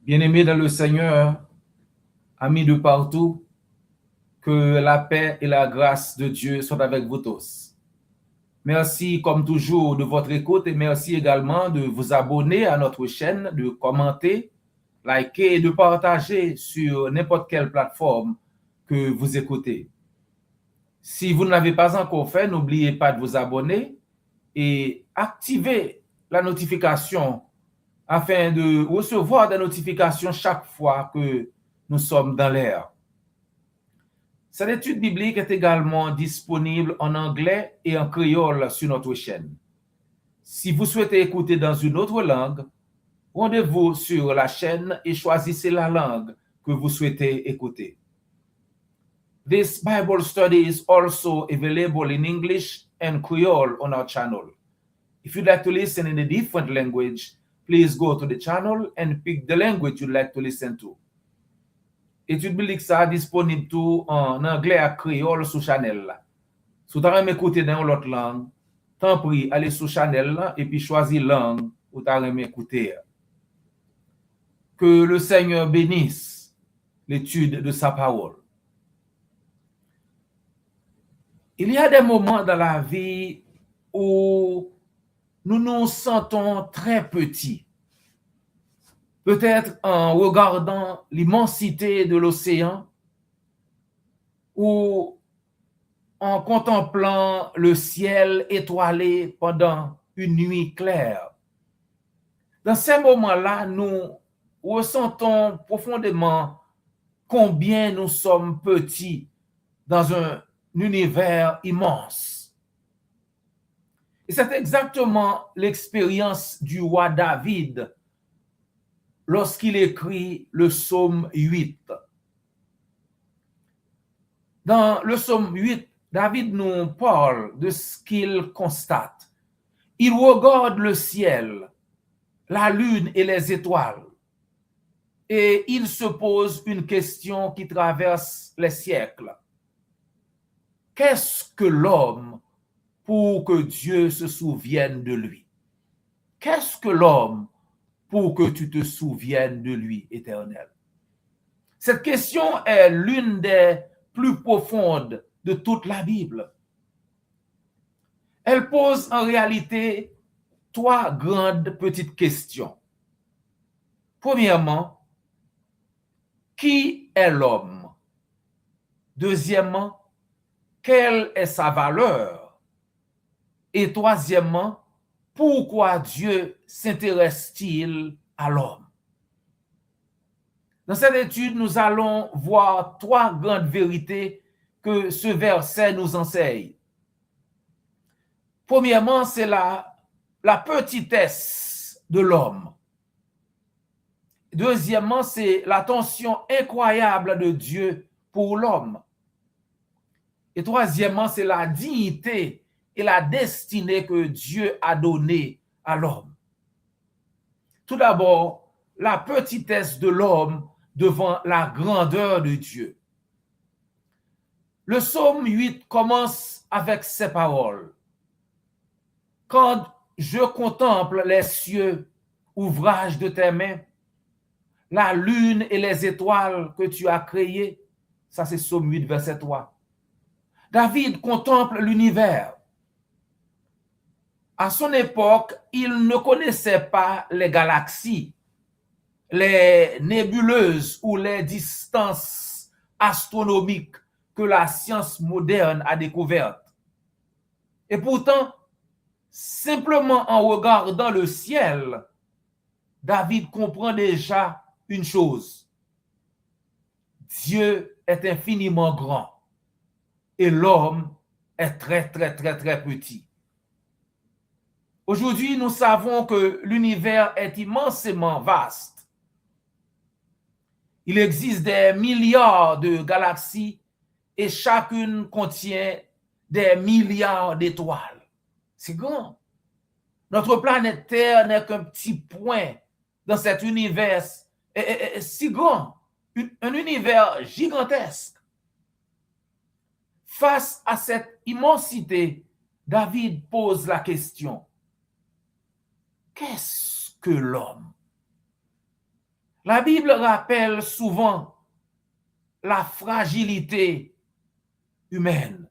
Bien-aimés dans le Seigneur, amis de partout, que la paix et la grâce de Dieu soient avec vous tous. Merci comme toujours de votre écoute et merci également de vous abonner à notre chaîne, de commenter, liker et de partager sur n'importe quelle plateforme que vous écoutez. Si vous ne l'avez pas encore fait, n'oubliez pas de vous abonner et activer la notification afin de recevoir des notifications chaque fois que nous sommes dans l'air. Cette étude biblique est également disponible en anglais et en créole sur notre chaîne. Si vous souhaitez écouter dans une autre langue, rendez-vous sur la chaîne et choisissez la langue que vous souhaitez écouter. This Bible study is also available in English and Creole on our channel. If you'd like to listen in a different language, please go to the channel and pick the language you'd like to listen to. Étude biblique ça disponible tout en anglais à créole sur channel là. Si vous avez écouté dans l'autre langue, tant pis, allez sur channel là et puis choisir langue où vous avez écouté. Que le Seigneur bénisse l'étude de sa parole. Il y a des moments dans la vie où nous nous sentons très petits. Peut-être en regardant l'immensité de l'océan ou en contemplant le ciel étoilé pendant une nuit claire. Dans ces moments-là, nous ressentons profondément combien nous sommes petits dans un univers immense. Et c'est exactement l'expérience du roi David lorsqu'il écrit le psaume 8. Dans le psaume 8, David nous parle de ce qu'il constate. Il regarde le ciel, la lune et les étoiles, et il se pose une question qui traverse les siècles. Qu'est-ce que l'homme pour que Dieu se souvienne de lui? Qu'est-ce que l'homme pour que tu te souviennes de lui, Éternel? Cette question est l'une des plus profondes de toute la Bible. Elle pose en réalité trois grandes petites questions. Premièrement, qui est l'homme? Deuxièmement, quelle est sa valeur? Et troisièmement, pourquoi Dieu s'intéresse-t-il à l'homme? Dans cette étude, nous allons voir trois grandes vérités que ce verset nous enseigne. Premièrement, c'est la petitesse de l'homme. Deuxièmement, c'est l'attention incroyable de Dieu pour l'homme. Et troisièmement, c'est la dignité et la destinée que Dieu a donnée à l'homme. Tout d'abord, la petitesse de l'homme devant la grandeur de Dieu. Le psaume 8 commence avec ces paroles. Quand je contemple les cieux, ouvrage de tes mains, la lune et les étoiles que tu as créées, ça c'est psaume 8, verset 3. David contemple l'univers. À son époque, il ne connaissait pas les galaxies, les nébuleuses ou les distances astronomiques que la science moderne a découvertes. Et pourtant, simplement en regardant le ciel, David comprend déjà une chose. Dieu est infiniment grand et l'homme est très, très, très, très petit. Aujourd'hui, nous savons que l'univers est immensément vaste. Il existe des milliards de galaxies et chacune contient des milliards d'étoiles. C'est grand. Notre planète Terre n'est qu'un petit point dans cet univers si grand, un univers gigantesque. Face à cette immensité, David pose la question, qu'est-ce que l'homme? La Bible rappelle souvent la fragilité humaine.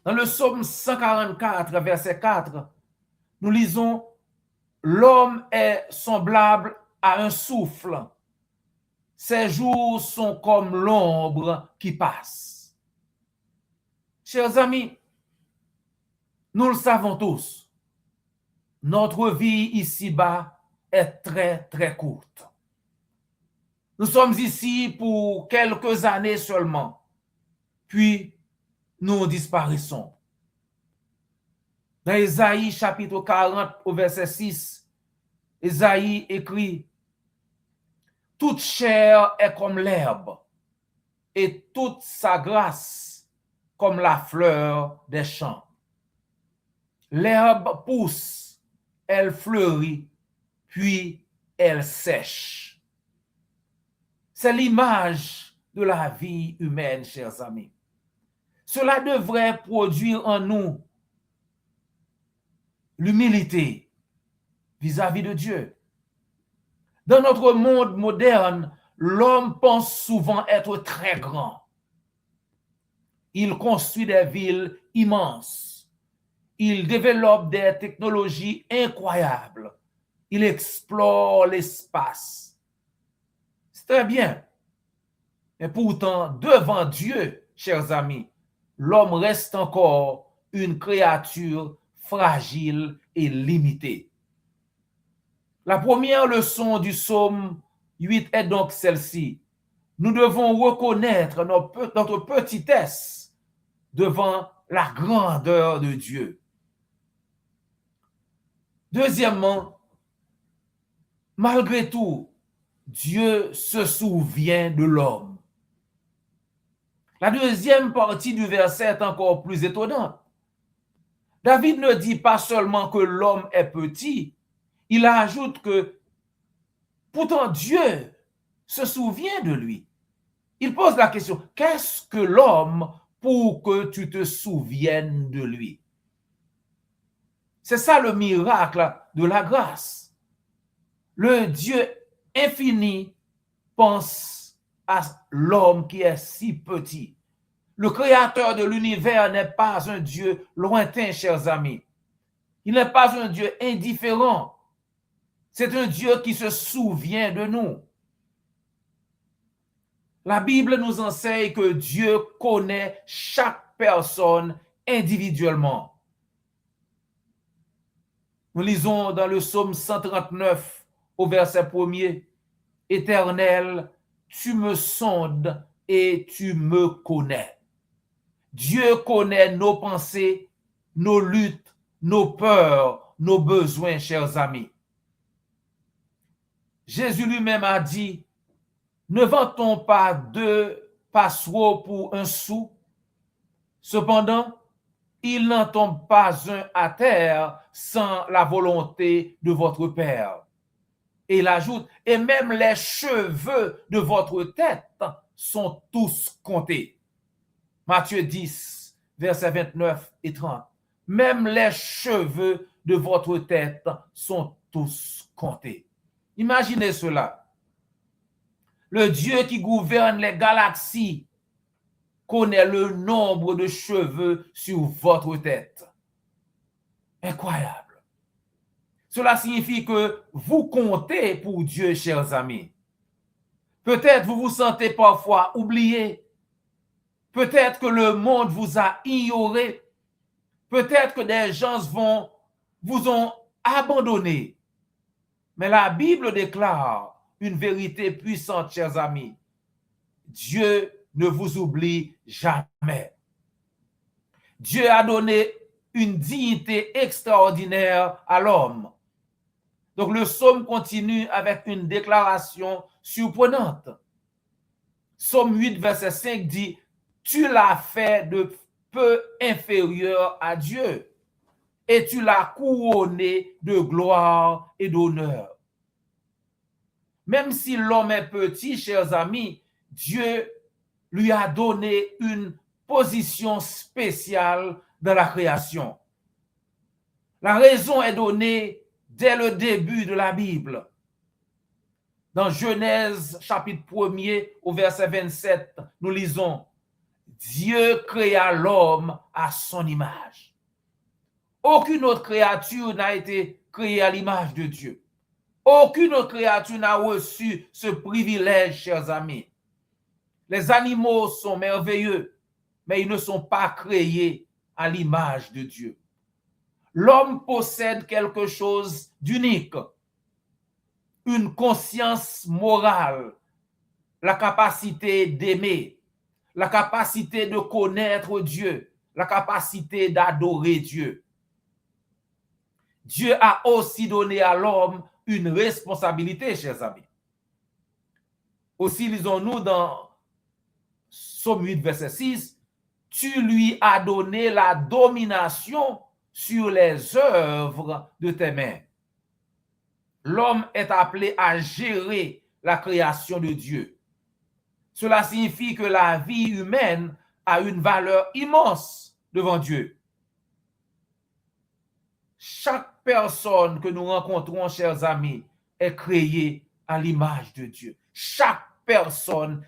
Dans le psaume 144, verset 4, nous lisons « L'homme est semblable à un souffle. Ses jours sont comme l'ombre qui passe. » Chers amis, nous le savons tous, notre vie ici-bas est très, très courte. Nous sommes ici pour quelques années seulement, puis nous disparaissons. Dans Ésaïe chapitre 40 au verset 6, Ésaïe écrit « Toute chair est comme l'herbe, et toute sa grâce comme la fleur des champs. L'herbe pousse, elle fleurit, puis elle sèche. » C'est l'image de la vie humaine, chers amis. Cela devrait produire en nous l'humilité vis-à-vis de Dieu. Dans notre monde moderne, l'homme pense souvent être très grand. Il construit des villes immenses. Il développe des technologies incroyables. Il explore l'espace. C'est très bien. Mais pourtant, devant Dieu, chers amis, l'homme reste encore une créature fragile et limitée. La première leçon du psaume 8 est donc celle-ci. Nous devons reconnaître notre petitesse devant la grandeur de Dieu. Deuxièmement, malgré tout, Dieu se souvient de l'homme. La deuxième partie du verset est encore plus étonnante. David ne dit pas seulement que l'homme est petit, il ajoute que pourtant Dieu se souvient de lui. Il pose la question, qu'est-ce que l'homme pour que tu te souviennes de lui? C'est ça le miracle de la grâce. Le Dieu infini pense à l'homme qui est si petit. Le créateur de l'univers n'est pas un Dieu lointain, chers amis. Il n'est pas un Dieu indifférent. C'est un Dieu qui se souvient de nous. La Bible nous enseigne que Dieu connaît chaque personne individuellement. Nous lisons dans le psaume 139 au verset 1er, « Éternel, tu me sondes et tu me connais. » Dieu connaît nos pensées, nos luttes, nos peurs, nos besoins, chers amis. Jésus lui-même a dit, « Ne vend-on pas 2 passereaux pour 1 sou? Cependant, il n'en tombe pas un à terre sans la volonté de votre Père. » Et il ajoute, « Et même les cheveux de votre tête sont tous comptés. » Matthieu 10, versets 29 et 30. Même les cheveux de votre tête sont tous comptés. Imaginez cela. Le Dieu qui gouverne les galaxies connaît le nombre de cheveux sur votre tête. Incroyable. Cela signifie que vous comptez pour Dieu, chers amis. Peut-être vous vous sentez parfois oublié. Peut-être que le monde vous a ignoré. Peut-être que des gens vous ont abandonné. Mais la Bible déclare une vérité puissante, chers amis. Dieu ne vous oublie jamais. Dieu a donné une dignité extraordinaire à l'homme. Donc le psaume continue avec une déclaration surprenante. Psaume 8, verset 5 dit, « Tu l'as fait de peu inférieur à Dieu, et tu l'as couronné de gloire et d'honneur. » Même si l'homme est petit, chers amis, Dieu lui a donné une position spéciale dans la création. La raison est donnée dès le début de la Bible. Dans Genèse chapitre 1er au verset 27, nous lisons Dieu créa l'homme à son image. Aucune autre créature n'a été créée à l'image de Dieu. Aucune autre créature n'a reçu ce privilège, chers amis. Les animaux sont merveilleux, mais ils ne sont pas créés à l'image de Dieu. L'homme possède quelque chose d'unique, une conscience morale, la capacité d'aimer, la capacité de connaître Dieu, la capacité d'adorer Dieu. Dieu a aussi donné à l'homme une responsabilité, chers amis. Aussi, lisons-nous dans Psaume 8, verset 6, « Tu lui as donné la domination sur les œuvres de tes mains. » L'homme est appelé à gérer la création de Dieu. Cela signifie que la vie humaine a une valeur immense devant Dieu. Chaque personne que nous rencontrons, chers amis, est créée à l'image de Dieu. Chaque personne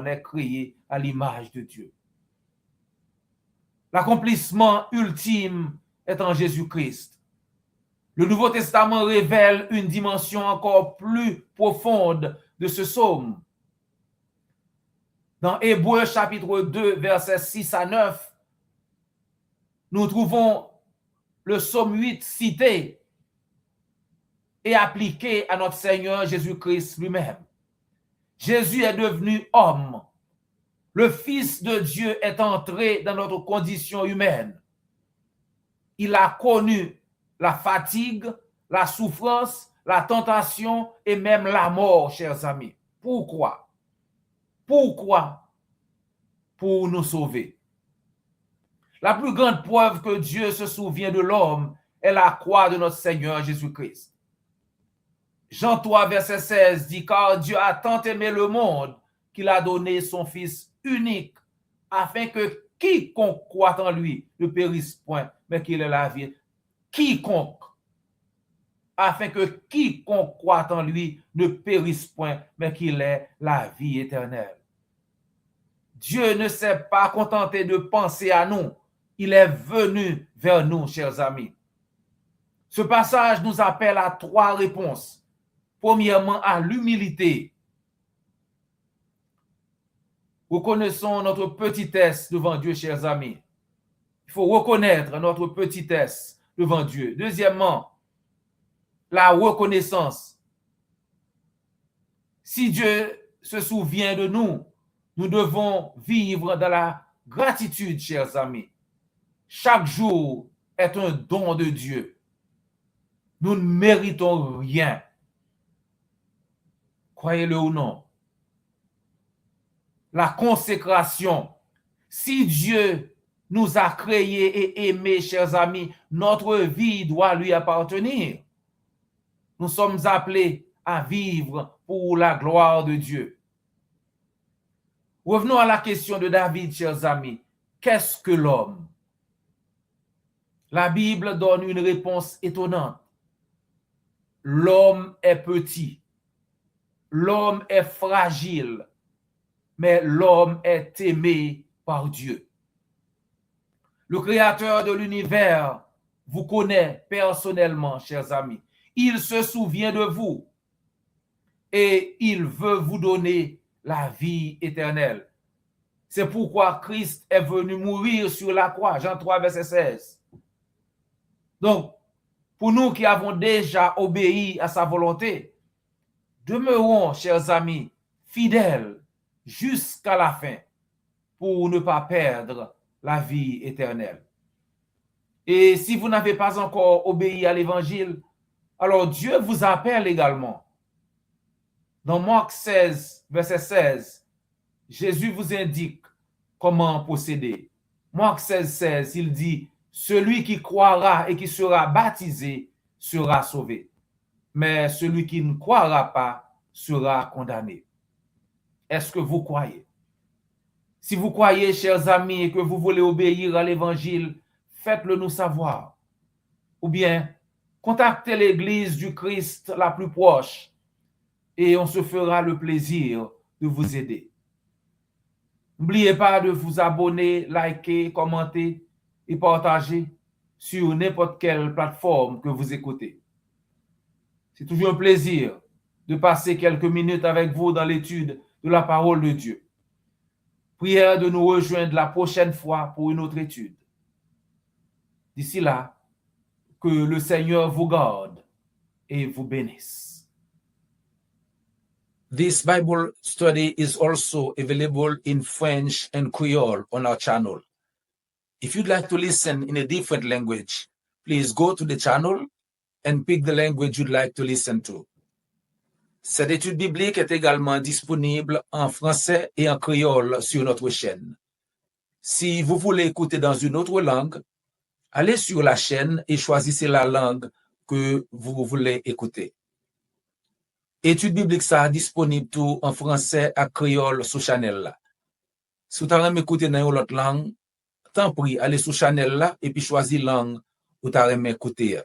est créée à l'image de Dieu. L'accomplissement ultime est en Jésus-Christ. Le Nouveau Testament révèle une dimension encore plus profonde de ce psaume. Dans Hébreux chapitre 2, versets 6 à 9, nous trouvons le psaume 8 cité et appliqué à notre Seigneur Jésus-Christ lui-même. Jésus est devenu homme. Le Fils de Dieu est entré dans notre condition humaine. Il a connu la fatigue, la souffrance, la tentation et même la mort, chers amis. Pourquoi? Pourquoi? Pour nous sauver. La plus grande preuve que Dieu se souvient de l'homme est la croix de notre Seigneur Jésus-Christ. Jean 3, verset 16 dit, « Car Dieu a tant aimé le monde qu'il a donné son Fils unique, afin que quiconque croit en lui ne périsse point, mais qu'il ait la vie. » Quiconque, afin que quiconque croit en lui ne périsse point, mais qu'il ait la vie éternelle. Dieu ne s'est pas contenté de penser à nous, il est venu vers nous, chers amis. Ce passage nous appelle à 3 réponses. Premièrement, à l'humilité. Reconnaissons notre petitesse devant Dieu, chers amis. Il faut reconnaître notre petitesse devant Dieu. Deuxièmement, la reconnaissance. Si Dieu se souvient de nous, nous devons vivre dans la gratitude, chers amis. Chaque jour est un don de Dieu. Nous ne méritons rien. Croyez-le ou non. La consécration. Si Dieu nous a créés et aimés, chers amis, notre vie doit lui appartenir. Nous sommes appelés à vivre pour la gloire de Dieu. Revenons à la question de David, chers amis. Qu'est-ce que l'homme? La Bible donne une réponse étonnante. L'homme est petit. L'homme est fragile. Mais l'homme est aimé par Dieu. Le Créateur de l'univers vous connaît personnellement, chers amis. Il se souvient de vous et il veut vous donner la vie éternelle. C'est pourquoi Christ est venu mourir sur la croix. Jean 3, verset 16. Donc, pour nous qui avons déjà obéi à sa volonté, demeurons, chers amis, fidèles jusqu'à la fin pour ne pas perdre la vie éternelle. Et si vous n'avez pas encore obéi à l'évangile, alors Dieu vous appelle également. Dans Marc 16, verset 16, Jésus vous indique comment procéder. Marc 16, 16, il dit, « Celui qui croira et qui sera baptisé sera sauvé, mais celui qui ne croira pas sera condamné. » Est-ce que vous croyez? Si vous croyez, chers amis, et que vous voulez obéir à l'évangile, faites-le nous savoir. Ou bien, contactez l'église du Christ la plus proche et on se fera le plaisir de vous aider. N'oubliez pas de vous abonner, liker, commenter et partager sur n'importe quelle plateforme que vous écoutez. C'est toujours un plaisir de passer quelques minutes avec vous dans l'étude de la parole de Dieu. Prière de nous rejoindre la prochaine fois pour une autre étude. D'ici là, que le Seigneur vous garde et vous bénisse. This Bible study is also available in French and Creole on our channel. If you'd like to listen in a different language, please go to the channel and pick the language you'd like to listen to. Cette étude biblique est également disponible en français et en créole sur notre chaîne. Si vous voulez écouter dans une autre langue, allez sur la chaîne et choisissez la langue que vous voulez écouter. Étude biblique ça disponible tout en français et créole sur channel là. Si vous avez écouté dans une autre langue, tant pis, allez sur channel là et puis choisissez langue où vous avez écouté.